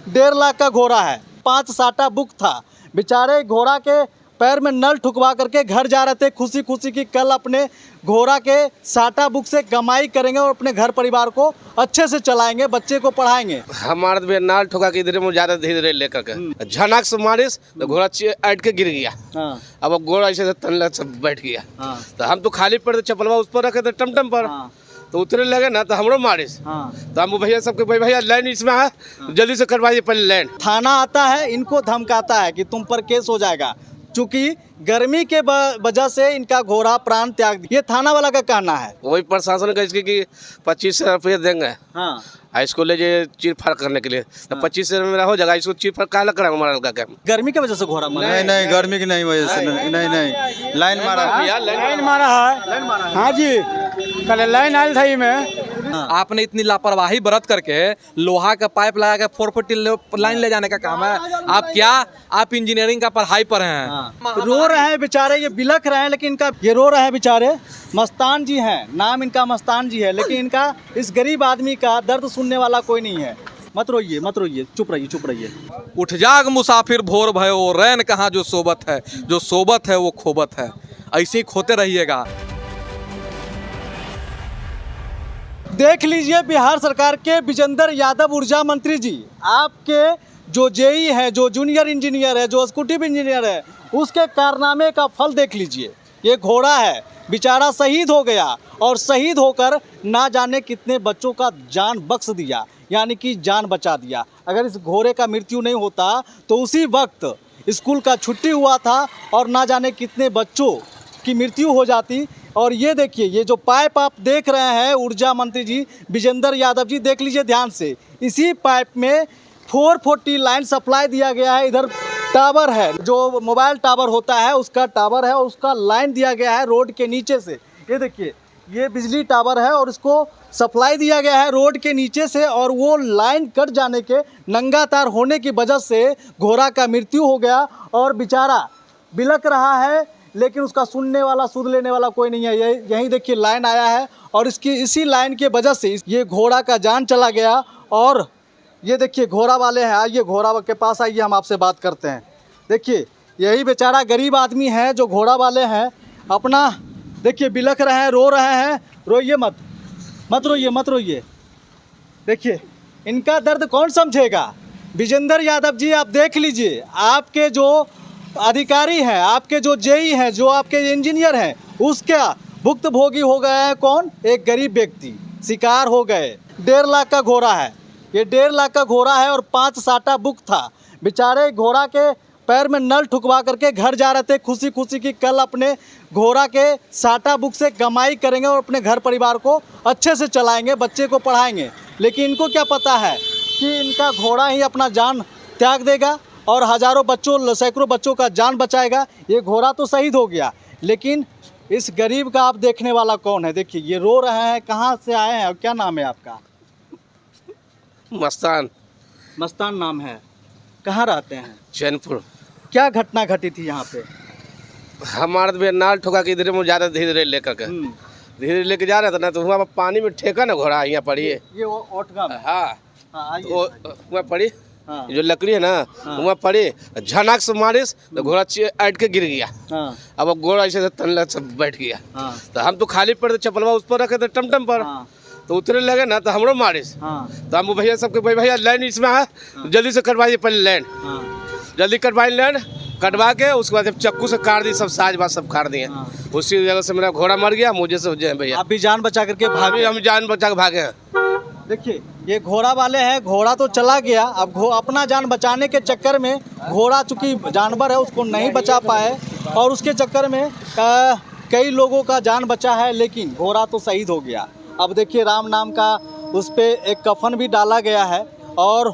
1.5 लाख का घोड़ा है, 5 साटा बुक था। बेचारे घोड़ा के पैर में नल ठुकवा करके घर जा रहे थे खुशी खुशी की कल अपने घोड़ा के साटा बुक से कमाई करेंगे और अपने घर परिवार को अच्छे से चलाएंगे, बच्चे को पढ़ाएंगे। हमारे भी नाल ठोका के इधर में ज्यादा धीरे लेकर के झनक से मारिस तो घोड़ा अट के गिर गया। हाँ। अब घोड़ा ऐसे तनला सब बैठ गया। हाँ। तो हम तो खाली पड़े चपलवा उस पर रखे थे टमटम पर। हाँ। तो उतरे लगे ना तो हमरो मारिस। हाँ। तो हम भैया सबके भैया लाइन इसमें है, जल्दी से करवाइए पहले लाइन। थाना आता है, इनको धमकाता है कि तुम पर केस हो जाएगा, क्योंकि गर्मी के वजह से इनका घोड़ा प्राण त्याग दिया। ये थाना वाला का कहना है। वही प्रशासन का इसकी कि 25 रुपये देंगे। हाँ। इसको ले जाइए चीर फाड़ करने के लिए। तो 25 में मेरा हो जाएगा, इसको चीर फाड़ काला करा हमारा लड़का का। गर्मी की वजह से घोड़ा मरा? नहीं गर्मी की नहीं वजह से नहीं लाइन मारा है। हाँ जी, कल लाइन आयल था में। आपने इतनी लापरवाही बरत करके लोहा का पाइप लगा के 440 लाइन ले जाने का काम है। आप इंजीनियरिंग का पढ़ाई पर हैं। हाँ। रो रहे हैं बेचारे, ये बिलख रहे हैं, लेकिन इनका ये रो रहे हैं बेचारे। मस्तान जी हैं, नाम इनका मस्तान जी है, लेकिन इनका इस गरीब आदमी का दर्द सुनने वाला कोई नहीं है। मत रोइए मत रोइए, चुप रहिए चुप रहिए। उठ जाग मुसाफिर भोर भयो, रैन कहाँ जो सोबत है, जो सोबत है वो खोबत है। ऐसे ही खोते रहिएगा। देख लीजिए बिहार सरकार के विजेंद्र यादव ऊर्जा मंत्री जी, आपके जो जेई है, जो जूनियर इंजीनियर है, जो एक्जीक्यूटिव इंजीनियर है, उसके कारनामे का फल देख लीजिए। ये घोड़ा है, बेचारा शहीद हो गया और शहीद होकर ना जाने कितने बच्चों का जान बख्श दिया, यानी कि जान बचा दिया। अगर इस घोड़े का मृत्यु नहीं होता तो उसी वक्त स्कूल का छुट्टी हुआ था और ना जाने कितने बच्चों की मृत्यु हो जाती। और ये देखिए, ये जो पाइप आप देख रहे हैं ऊर्जा मंत्री जी विजेंद्र यादव जी, देख लीजिए ध्यान से। इसी पाइप में 440 लाइन सप्लाई दिया गया है। इधर टावर है, जो मोबाइल टावर होता है उसका टावर है, उसका लाइन दिया गया है रोड के नीचे से। ये देखिए, ये बिजली टावर है और इसको सप्लाई दिया गया है रोड के नीचे से, और वो लाइन कट जाने के, नंगा तार होने की वजह से घोड़ा का मृत्यु हो गया और बेचारा बिलख रहा है, लेकिन उसका सुनने वाला, सुध लेने वाला कोई नहीं है। यही देखिए लाइन आया है और इसी लाइन के वजह से ये घोड़ा का जान चला गया। और ये देखिए घोड़ा वाले हैं, आइए घोड़ा के पास आइए, हम आपसे बात करते हैं। देखिए यही बेचारा गरीब आदमी है जो घोड़ा वाले हैं, अपना देखिए बिलख रहे हैं, रो रहे हैं। रोइए मत रोइए मत रोइए। देखिए इनका दर्द कौन समझेगा। विजेंद्र यादव जी, आप देख लीजिए, आपके जो अधिकारी हैं, आपके जो जेई हैं, जो आपके इंजीनियर हैं, उसका भुक्तभोगी हो गया है कौन? एक गरीब व्यक्ति शिकार हो गए। 1.5 लाख का घोड़ा है, ये 1.5 लाख का घोड़ा है और 5 साटा बुक था। बेचारे घोड़ा के पैर में नल ठुकवा करके घर जा रहे थे खुशी खुशी की कल अपने घोड़ा के साटा बुक से कमाई करेंगे और अपने घर परिवार को अच्छे से चलाएंगे, बच्चे को पढ़ाएंगे। लेकिन इनको क्या पता है कि इनका घोड़ा ही अपना जान त्याग देगा और हज़ारों बच्चों, सैकड़ों बच्चों का जान बचाएगा। ये घोड़ा तो शहीद हो गया, लेकिन इस गरीब का आप देखने वाला कौन है? देखिए ये रो रहे हैं, कहाँ से आए हैं और क्या नाम है आपका? मस्तान। मस्तान नाम है। कहाँ रहते हैं? चैनपुर। क्या घटना घटी थी यहाँ पे? हमारे भी नाल ठोका के इधर में ज्यादा धीरे लेकर के धीरे लेके जा रहे थे ना, तो वहाँ पानी में ठेका ना घोड़ा, यहाँ पड़ी। ये ओटगा में? हाँ, वहाँ पड़ी। हाँ। जो लकड़ी है ना, वहाँ पड़ी, झनक से मारिस तो घोड़ा अट के गिर गया। हाँ। अब घोड़ा ऐसे तनला सब बैठ गया। हाँ। तो हम तो खाली पड़े चपलवा उस पर रखे थे टमटम पर। हाँ। तो उतरे लगे ना तो हमरो मारिस। हाँ। तो हम भैया सबके भैया लाइन इसमें है, जल्दी से करवाइए पहले लाइन। हाँ। जल्दी करवाई लाइन, कटवा के उसके बाद चक्कू से काट दी, सब साज बाज सब काट दिए। हाँ। उसी जगह से मेरा घोड़ा मर गया, मुझे से हो जाए भैया। आप भी जान बचा करके भागे? हम जान बचा के भागे हैं। देखिए ये घोड़ा वाले हैं, घोड़ा तो चला गया, अब अपना जान बचाने के चक्कर में घोड़ा चूँकि जानवर है उसको नहीं बचा पाए और उसके चक्कर में कई लोगों का जान बचा है, लेकिन घोड़ा तो शहीद हो गया। अब देखिए राम नाम का उस पर एक कफन भी डाला गया है और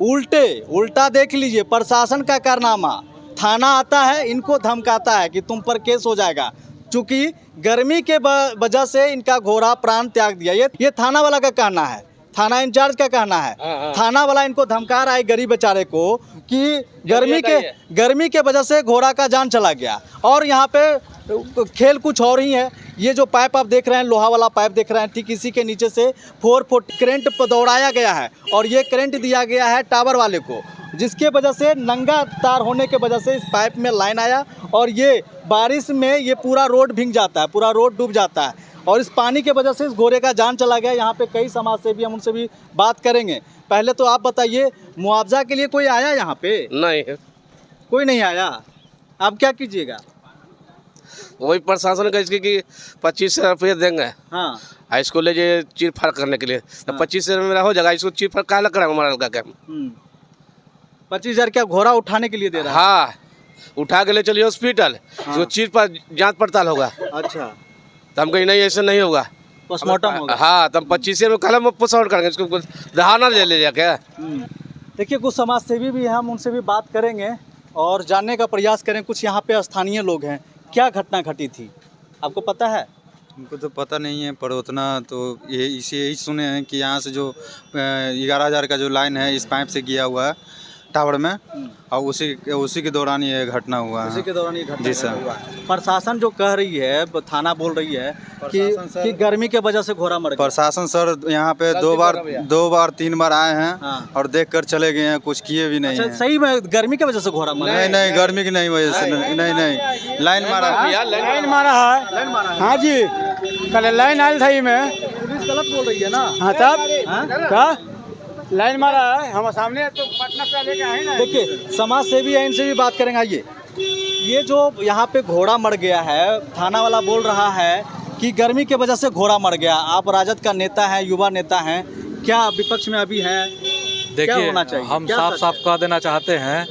उल्टा देख लीजिए प्रशासन का कारनामा। थाना आता है, इनको धमकाता है कि तुम पर केस हो जाएगा, क्योंकि गर्मी के वजह से इनका घोड़ा प्राण त्याग दिया। ये थाना वाला का कहना है। थाना इंचार्ज का कहना है। थाना वाला इनको धमका रहा है गरीब बेचारे को कि गर्मी के वजह से घोड़ा का जान चला गया। और यहाँ पे खेल कुछ और ही है। ये जो पाइप आप देख रहे हैं, लोहा वाला पाइप देख रहे हैं, ठीक इसी के नीचे से 4 फुट करंट दौड़ाया गया है और ये करंट दिया गया है टावर वाले को, जिसके वजह से नंगा तार होने के वजह से इस पाइप में लाइन आया और ये बारिश में ये पूरा रोड भीग जाता है, पूरा रोड डूब जाता है और इस पानी के वजह से इस घोड़े का जान चला गया। यहाँ पे कई समाज सेवी, हम उनसे भी बात करेंगे। पहले तो आप बताइए, मुआवजा के लिए कोई आया यहाँ पे? नहीं है, कोई नहीं आया। आप क्या कीजिएगा? वही प्रशासन का इसकी कि 25 रुपये देंगे। हाँ, इसको ले जाइए चीर फाड़ करने के लिए, तो 25 में मेरा हो जाएगा। इसको चीर फाड़ क्या लग रहा है हमारा लड़का का? 25,000 क्या घोड़ा उठाने के लिए दे रहा है? हाँ, उठा के ले चलिए हॉस्पिटल, जो चीर पर जांच पड़ताल होगा। अच्छा, तो हम कहीं नहीं, ऐसे नहीं होगा, पोस्टमार्टम होगा। हाँ, तो हम 25 में कलम पोस्टमार्टम करेंगे, इसको दहाना ले जाके। देखिए, कुछ समाज सेवी भी हैं, हम उनसे भी बात करेंगे और जानने का प्रयास करें। कुछ यहाँ पे स्थानीय लोग हैं, क्या घटना घटी थी आपको पता है? हमको तो पता नहीं है, पर उतना तो यही सुने हैं कि यहाँ से जो 11,000 का जो लाइन है इस पाइप से गया हुआ है टावर में, और उसी के दौरान ये घटना हुआ है। उसी के दौरान ये घटना जी सर। हुआ। प्रशासन जो कह रही है, थाना बोल रही है कि गर्मी के वजह से घोड़ा मर गया। प्रशासन सर यहाँ पे दो बार 3 बार आए हैं। हाँ। और देख कर चले गए हैं, कुछ किए भी नहीं अच्छा, है। सही में गर्मी की वजह से घोड़ा मर गया? नहीं, गर्मी की नहीं वजह से नहीं, लाइन मारा है। लाइन मारा है। हाँ जी, कल लाइन आयल था में। पुलिस गलत बोल रही है ना? हाँ, तब क्या लाइन मारा है हम सामने, तो पटना से लेके आए ना। देखिए, समाज सेवी है, इनसे भी बात करेंगे। आइए, ये जो यहाँ पे घोड़ा मर गया है, थाना वाला बोल रहा है कि गर्मी के वजह से घोड़ा मर गया। आप राजद का नेता हैं, युवा नेता हैं, क्या विपक्ष में अभी हैं? क्या होना देखिए, चाहिए? हम क्या साफ सच साफ है? कह देना चाहते हैं,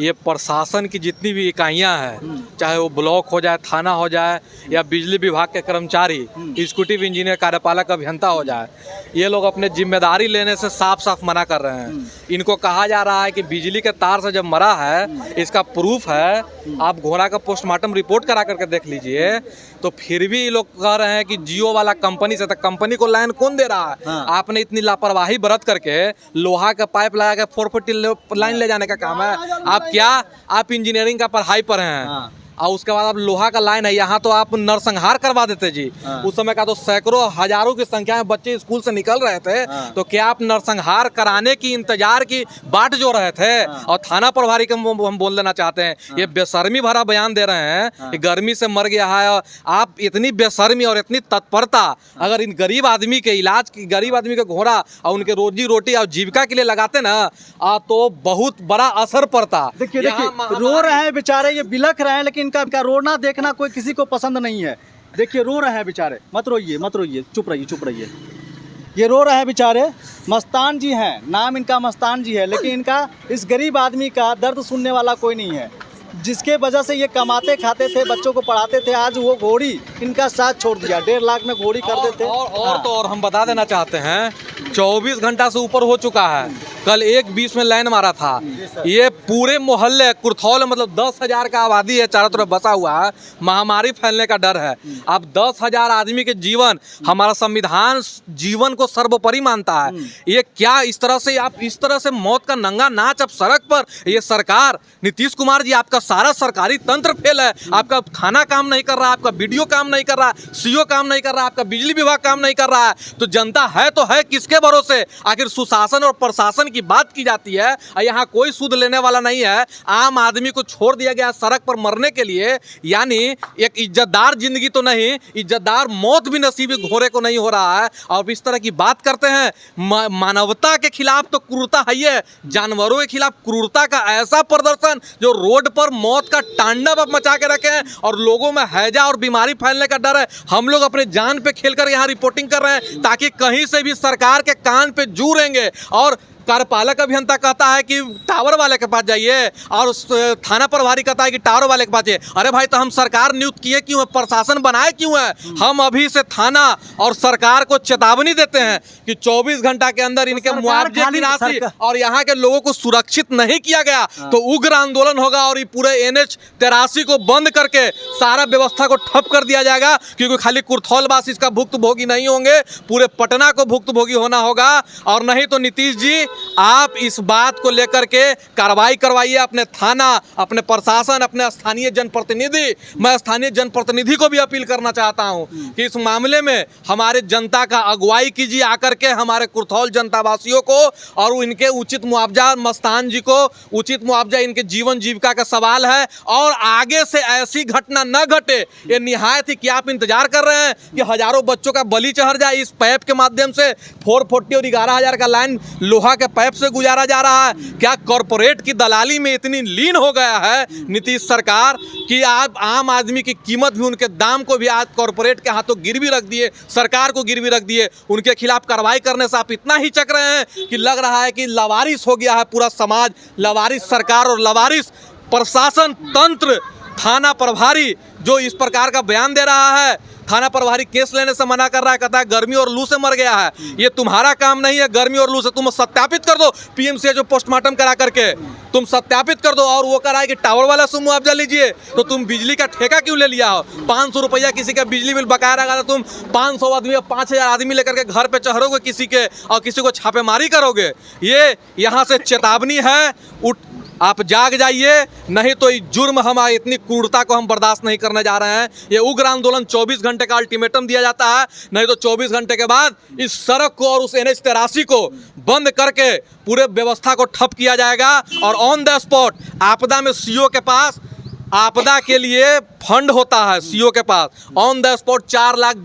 ये प्रशासन की जितनी भी इकाइयां हैं, चाहे वो ब्लॉक हो जाए, थाना हो जाए, या बिजली विभाग के कर्मचारी, एग्जीक्यूटिव इंजीनियर, कार्यपालक अभियंता हो जाए, ये लोग अपने जिम्मेदारी लेने से साफ साफ मना कर रहे हैं। इनको कहा जा रहा है कि बिजली के तार से जब मरा है, इसका प्रूफ है, आप घोड़ा का पोस्टमार्टम रिपोर्ट करा करके देख लीजिए। तो फिर भी ये लोग कह रहे हैं कि जियो वाला कंपनी से, तो कंपनी को लाइन कौन दे रहा है? हाँ। आपने इतनी लापरवाही बरत करके लोहा का पाइप लगा के 4 फुट लाइन ले जाने का काम है। आप इंजीनियरिंग का पढ़ाई पर हैं। हाँ। और उसके बाद अब लोहा का लाइन है, यहाँ तो आप नरसंहार करवा देते जी। हाँ। उस समय का तो सैकड़ों हजारों की संख्या में बच्चे स्कूल से निकल रहे थे। हाँ। तो क्या आप नरसंहार कराने की इंतजार की बाट जो रहे थे? हाँ। और थाना प्रभारी को हम बोल देना चाहते हैं, ये बेशर्मी भरा बयान दे रहे हैं कि गर्मी से मर गया है। और आप इतनी बेशर्मी और इतनी तत्परता अगर इन गरीब आदमी के इलाज की, गरीब आदमी के घोड़ा और उनके रोजी रोटी और जीविका के लिए लगाते ना, तो बहुत बड़ा असर पड़ता। देखिए, रो रहे हैं बेचारे, ये बिलख रहे हैं, लेकिन इनका रोना देखना कोई किसी को पसंद नहीं है। देखिए, रो रहे हैं बेचारे। मत रोइए, चुप रहिए। ये रो रहे हैं बेचारे। मस्तान जी हैं, नाम इनका मस्तान जी है, लेकिन इनका, इस गरीब आदमी का दर्द सुनने वाला कोई नहीं है, जिसके वजह से ये कमाते खाते थे, बच्चों को पढ़ाते थे। आज वो घोड़ी इनका साथ छोड़ दिया। 1.5 लाख में घोड़ी कर देते। और हम बता देना चाहते हैं, 24 घंटा से ऊपर हो चुका है। कल 1:20 में लाइन मारा था। ये पूरे मोहल्ले कुर्थौल, मतलब 10,000 का आबादी है, चारों तरफ बसा हुआ है। महामारी फैलने का डर है। अब 10,000 आदमी के जीवन, हमारा संविधान जीवन को सर्वोपरि मानता है। ये क्या इस तरह से मौत का नंगा नाच अब सड़क पर? ये सरकार, नीतीश कुमार जी, आपका सारा सरकारी तंत्र फेल है। आपका थाना काम नहीं कर रहा, आपका बीडीओ काम नहीं कर रहा, सीओ काम नहीं कर रहा, आपका बिजली विभाग काम नहीं कर रहा है। तो जनता है तो है किसके भरोसे? आखिर सुशासन और प्रशासन की बात की जाती है, यहाँ कोई सूद लेने वाला नहीं है। आम आदमी को छोड़ दिया गया सड़क पर मरने के लिए। यानी एक इज्जतदार जिंदगी तो नहीं, इज्जतदार मौत भी नसीब घोड़े को नहीं हो रहा है। और इस तरह की बात करते हैं। मानवता के खिलाफ तो क्रूरता है, ये जानवरों के खिलाफ क्रूरता का ऐसा प्रदर्शन जो रोड पर मौत का तांडव अब मचा के रखे हैं, और लोगों में हैजा और बीमारी फैलने का डर है। हम लोग अपने जान पे खेलकर यहाँ रिपोर्टिंग कर रहे हैं, ताकि कहीं से भी सरकार के कान पे जू रहेंगे और कार्यपालक अभियंता कहता है कि टावर वाले के पास जाइए, और उस थाना प्रभारी कहता है कि टावर वाले के पास जाइए। अरे भाई, तो हम सरकार नियुक्त किए क्यों है, प्रशासन बनाए क्यों है? हम अभी से थाना और सरकार को चेतावनी देते हैं कि 24 घंटा के अंदर इनके मुआवजे की राशि और यहाँ के लोगों को सुरक्षित नहीं किया गया तो उग्र आंदोलन होगा और ये पूरे NH 83 को बंद करके सारा व्यवस्था को ठप कर दिया जाएगा। क्योंकि खाली कुर्थौलवासी इसका भुक्तभोगी नहीं होंगे, पूरे पटना को भुक्तभोगी होना होगा। और नहीं तो नीतीश जी, आप इस बात को लेकर के कार्रवाई करवाइए, अपने थाना, अपने प्रशासन, अपने स्थानीय जनप्रतिनिधि। मैं स्थानीय जनप्रतिनिधि को भी अपील करना चाहता हूं कि इस मामले में हमारे जनता का अगुवाई कीजिए आकर के, हमारे कुर्थौल जनता वासियों को, और इनके उचित मुआवजा, मस्तान जी को उचित मुआवजा, इनके जीवन जीविका का सवाल है। और आगे से ऐसी घटना न घटे, ये निहायत ही। क्या आप इंतजार कर रहे हैं कि हजारों बच्चों का बलि चढ़ जाए इस पाइप के माध्यम से? 440 और 11,000 का लाइन लोहा के पाइप से गुजारा जा रहा है। क्या कॉरपोरेट की दलाली में इतनी लीन हो गया है नीतीश सरकार कि आप आम आदमी की कीमत भी, उनके दाम को भी आज कॉरपोरेट के हाथों गिरवी रख दिए, सरकार को गिरवी रख दिए। उनके खिलाफ कार्रवाई करने से आप इतना ही चक रहे हैं कि लग रहा है कि लवारिस हो गया है पूरा समाज, लवारिस सरकार और लवारिस प्रशासन तंत्र। थाना प्रभारी जो इस प्रकार का बयान दे रहा है, थाना प्रभारी केस लेने से मना कर रहा है, कहता है गर्मी और लू से मर गया है। ये तुम्हारा काम नहीं है गर्मी और लू से, तुम सत्यापित कर दो PMC जो पोस्टमार्टम करा करके तुम सत्यापित कर दो। और वो करा है कि टावर वाला से मुआवजा लीजिए, तो तुम बिजली का ठेका क्यों ले लिया हो? 500 रुपया किसी का बिजली बिल बकाया रहा था, तुम 500 आदमी, 5,000 आदमी लेकर के घर पे चढ़ोगे किसी के और किसी को छापेमारी करोगे। ये यहाँ से चेतावनी है, उठ आप जाग जाइए, नहीं तो जुर्म, हमारी इतनी क्रूरता को हम बर्दाश्त नहीं करने जा रहे हैं। ये उग्र आंदोलन 24 घंटे का अल्टीमेटम दिया जाता है, नहीं तो 24 घंटे के बाद इस सड़क को और उस NH 83 को बंद करके पूरे व्यवस्था को ठप किया जाएगा। और ऑन द स्पॉट आपदा में CO के पास आपदा के लिए फंड होता है, CO के pass on the spot 4 lakh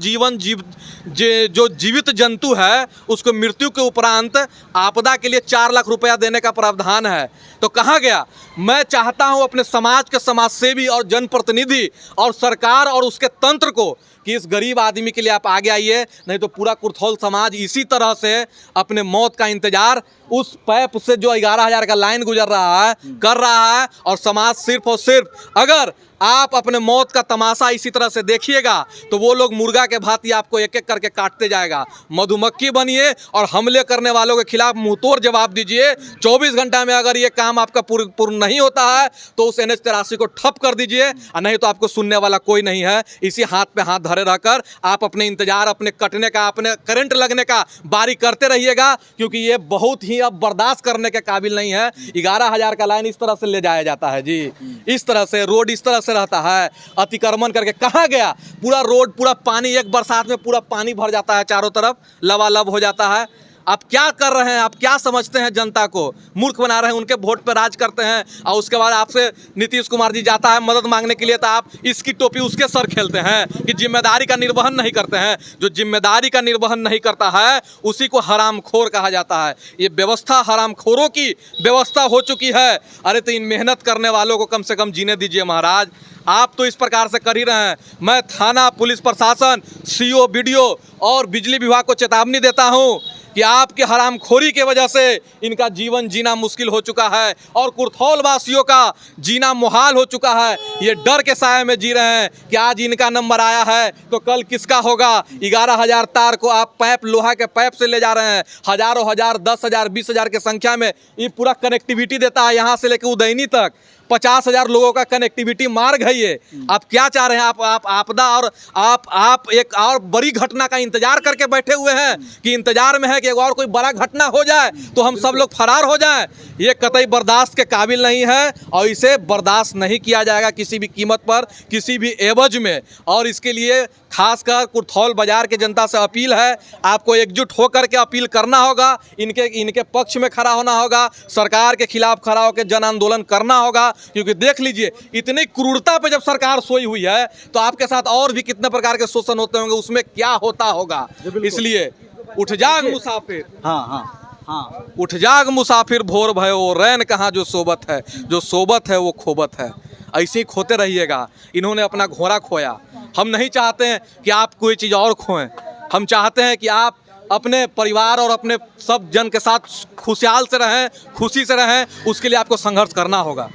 जो जीवित जंतु है उसको मृत्यु के उपरांत आपदा के लिए 4 लाख रुपया देने का प्रावधान है। तो कहाँ गया? मैं चाहता हूँ अपने समाज के समाजसेवी और जनप्रतिनिधि और सरकार और उसके तंत्र को कि इस गरीब आदमी के लिए आप आगे आइए, नहीं तो पूरा कुर्थौल समाज इसी तरह से अपने मौत का इंतजार उस पैप से जो 11,000 का लाइन गुजर रहा है कर रहा है। और समाज सिर्फ और सिर्फ, अगर आप अपने मौत का तमाशा इसी तरह से देखिएगा तो वो लोग मुर्गा के भांति आपको एक एक करके काटते जाएगा। मधुमक्खी बनिए और हमले करने वालों के खिलाफ मुंहतोड़ जवाब दीजिए। 24 घंटा में अगर ये काम आपका पूर्ण नहीं होता है तो उस NH 83 को ठप कर दीजिए, और नहीं तो आपको सुनने वाला कोई नहीं है। इसी हाथ पे हाथ धरे रहकर आप अपने इंतजार, अपने कटने का, अपने करंट लगने का बारी करते रहिएगा, क्योंकि ये बहुत ही अब बर्दाश्त करने के काबिल नहीं है। 11,000 का लाइन इस तरह से ले जाया जाता है जी, इस तरह से रोड इस तरह से रहता है, अतिक्रमण करके। कहाँ गया पूरा रोड? पूरा पानी, एक बरसात में पूरा पानी भर जाता है, चारों तरफ लबालब हो जाता है। आप क्या कर रहे हैं? आप क्या समझते हैं? जनता को मूर्ख बना रहे हैं, उनके वोट पर राज करते हैं, और उसके बाद आपसे नीतीश कुमार जी जाता है मदद मांगने के लिए तो आप इसकी टोपी उसके सर खेलते हैं कि जिम्मेदारी का निर्वहन नहीं करते हैं। जो जिम्मेदारी का निर्वहन नहीं करता है उसी को हरामखोर कहा जाता है। ये व्यवस्था हरामखोरों की व्यवस्था हो चुकी है। अरे तो इन मेहनत करने वालों को कम से कम जीने दीजिए महाराज। आप तो इस प्रकार से कर ही रहे हैं। मैं थाना, पुलिस प्रशासन, CO, BDO और बिजली विभाग को चेतावनी देता हूं कि आपकी हरामखोरी के वजह से इनका जीवन जीना मुश्किल हो चुका है और कुर्थौल वासियों का जीना मुहाल हो चुका है। ये डर के साए में जी रहे हैं कि आज इनका नंबर आया है तो कल किसका होगा। 11,000 तार को आप पाइप, लोहा के पाइप से ले जा रहे हैं। हजारों हजार, 10,000, 20,000 की संख्या में ये पूरा कनेक्टिविटी देता है, यहाँ से लेकर उदयनी तक 50,000 लोगों का कनेक्टिविटी मार्ग है ये। आप क्या चाह रहे हैं? आप आपदा और आप एक और बड़ी घटना का इंतजार करके बैठे हुए हैं कि इंतजार में है कि एक और कोई बड़ा घटना हो जाए तो हम सब लोग फरार हो जाएं। ये कतई बर्दाश्त के काबिल नहीं है और इसे बर्दाश्त नहीं किया जाएगा किसी भी कीमत पर, किसी भी एवज में। और इसके लिए खासकर कुर्थौल बाजार के जनता से अपील है, आपको एकजुट होकर के अपील करना होगा, इनके पक्ष में खड़ा होना होगा, सरकार के खिलाफ खड़ा होकर जन आंदोलन करना होगा। क्योंकि देख लीजिए इतनी क्रूरता पे जब सरकार सोई हुई है तो आपके साथ और भी कितने प्रकार के शोषण होते होंगे, उसमें क्या होता होगा। इसलिए उठ जाग मुसाफिर, हाँ, उठ जाग मुसाफिर, भोर भयो रैन कहाँ जो सोबत है, जो सोबत है वो खोबत है। ऐसे ही खोते रहिएगा। इन्होंने अपना घोड़ा खोया, हम नहीं चाहते हैं कि आप कोई चीज़ और खोएं। हम चाहते हैं कि आप अपने परिवार और अपने सब जन के साथ खुशहाल से रहें, खुशी से रहें, उसके लिए आपको संघर्ष करना होगा।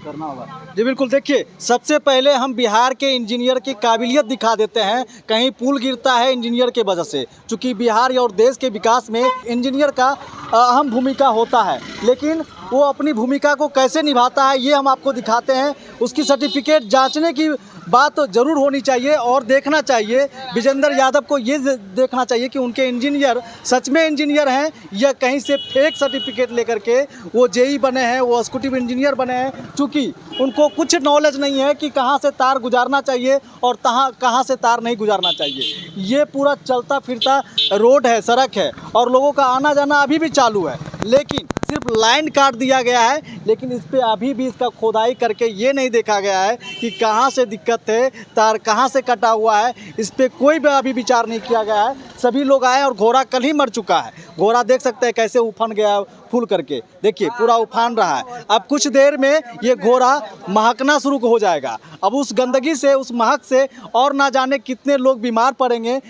जी बिल्कुल। देखिए, सबसे पहले हम बिहार के इंजीनियर की काबिलियत दिखा देते हैं। कहीं पुल गिरता है इंजीनियर के वजह से, चूँकि बिहार और देश के विकास में इंजीनियर का अहम भूमिका होता है, लेकिन वो अपनी भूमिका को कैसे निभाता है ये हम आपको दिखाते हैं। उसकी सर्टिफिकेट जांचने की बात तो ज़रूर होनी चाहिए और देखना चाहिए। विजेंद्र यादव को ये देखना चाहिए कि उनके इंजीनियर सच में इंजीनियर हैं या कहीं से फेक सर्टिफिकेट लेकर के वो जेई बने हैं, वो एग्जीक्यूटिव इंजीनियर बने हैं, चूँकि उनको कुछ नॉलेज नहीं है कि कहाँ से तार गुजारना चाहिए और कहाँ से तार नहीं गुजारना चाहिए। ये पूरा चलता फिरता रोड है, सड़क है और लोगों का आना जाना अभी भी चालू है, लेकिन सिर्फ लाइन काट दिया गया है। लेकिन इस पे अभी भी इसका खोदाई करके ये नहीं देखा गया है कि कहाँ से दिक्कत है, तार कहाँ से कटा हुआ है, इस पे कोई भी अभी विचार नहीं किया गया है। सभी लोग आए और घोड़ा कल ही मर चुका है। घोड़ा देख सकते हैं कैसे उफन गया फूल करके, देखिए पूरा उफान रहा है। अब कुछ देर में ये घोड़ा महकना शुरू हो जाएगा। अब उस गंदगी से, उस महक से और ना जाने कितने लोग बीमार पड़ेंगे।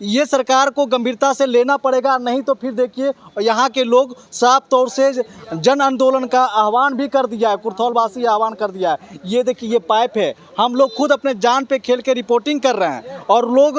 ये सरकार को गंभीरता से लेना पड़ेगा, नहीं तो फिर देखिए यहाँ के लोग साफ तौर से जन आंदोलन का आह्वान भी कर दिया है, कुर्थौलवासी आह्वान कर दिया है। ये देखिए ये पाइप है, हम लोग खुद अपने जान पे खेल के रिपोर्टिंग कर रहे हैं और लोग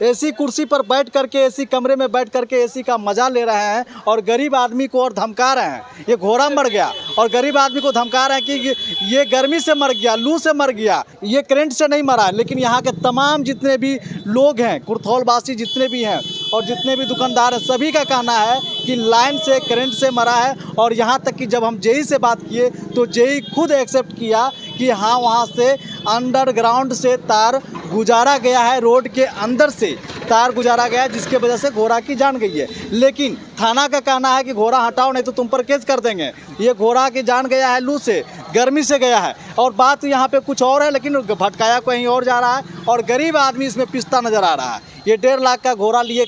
एसी कुर्सी पर बैठ करके, एसी कमरे में बैठ करके एसी का मज़ा ले रहे हैं और गरीब आदमी को और धमका रहे हैं। ये घोड़ा मर गया और गरीब आदमी को धमका रहे हैं कि ये गर्मी से मर गया, लू से मर गया, ये करंट से नहीं मरा। लेकिन यहाँ के तमाम जितने भी लोग हैं, कुर्थौलवासी जितने भी हैं और जितने भी दुकानदार हैं, सभी का कहना है कि लाइन से, करंट से मरा है। और यहाँ तक कि जब हम जेई से बात किए तो जेई खुद एक्सेप्ट किया कि हाँ, वहाँ से अंडरग्राउंड से तार गुजारा गया है, रोड के अंदर से तार गुजारा गया है, जिसके वजह से घोड़ा की जान गई है। लेकिन थाना का कहना है कि घोड़ा हटाओ नहीं तो तुम पर केस कर देंगे। ये घोड़ा की जान गया है लू से, गर्मी से गया है और बात यहाँ पे कुछ और है, लेकिन भटकाया कहीं और जा रहा है और गरीब आदमी इसमें पिसता नज़र आ रहा है। ये 1.5 लाख का घोड़ा लिए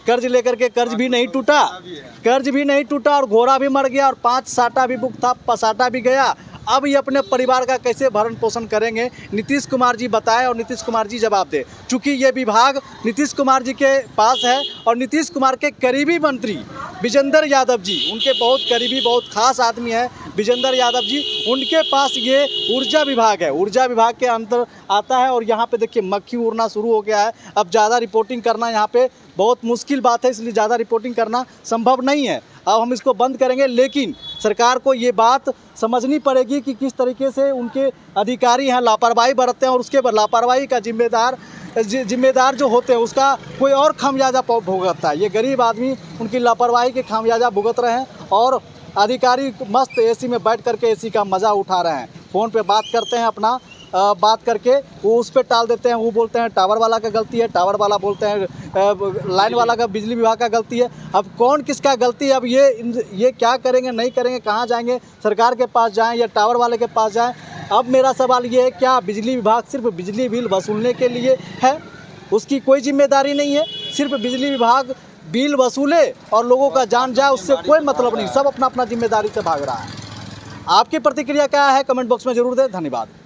कर्ज लेकर के, कर्ज भी नहीं टूटा और घोड़ा भी मर गया और 5 साटा भी बुक था, पसाटा भी गया। अब ये अपने परिवार का कैसे भरण पोषण करेंगे, नीतीश कुमार जी बताएं और नीतीश कुमार जी जवाब दें। चूँकि ये विभाग नीतीश कुमार जी के पास है और नीतीश कुमार के करीबी मंत्री विजेंद्र यादव जी, उनके बहुत करीबी, बहुत खास आदमी है विजेंद्र यादव जी, उनके पास ये ऊर्जा विभाग है। ऊर्जा विभाग के अंदर आता है और यहाँ पे देखिए मक्खी उड़ना शुरू हो गया है। अब ज़्यादा रिपोर्टिंग करना यहाँ पे बहुत मुश्किल बात है, इसलिए ज़्यादा रिपोर्टिंग करना संभव नहीं है। अब हम इसको बंद करेंगे, लेकिन सरकार को ये बात समझनी पड़ेगी कि किस तरीके से उनके अधिकारी हैं लापरवाही बरतते हैं और उसके लापरवाही का जिम्मेदार जो होते हैं उसका कोई और खामियाजा भुगतता है। ये गरीब आदमी उनकी लापरवाही के खामियाजा भुगत रहे हैं और अधिकारी मस्त एसी में बैठ करके एसी का मज़ा उठा रहे हैं। फ़ोन पे बात करते हैं, अपना बात करके वो उस पर टाल देते हैं। वो बोलते हैं टावर वाला का गलती है, टावर वाला बोलते हैं लाइन वाला का, बिजली विभाग का गलती है। अब कौन किसका गलती है? अब ये क्या करेंगे, नहीं करेंगे, कहाँ जाएंगे? सरकार के पास जाएं या टावर वाले के पास जाएं? अब मेरा सवाल ये है, क्या बिजली विभाग सिर्फ बिजली बिल वसूलने के लिए है? उसकी कोई जिम्मेदारी नहीं है। सिर्फ बिजली विभाग बिल वसूले और लोगों का जान जाए, उससे कोई मतलब नहीं। सब अपना अपना जिम्मेदारी से भाग रहा है। आपकी प्रतिक्रिया क्या है कमेंट बॉक्स में ज़रूर दें। धन्यवाद।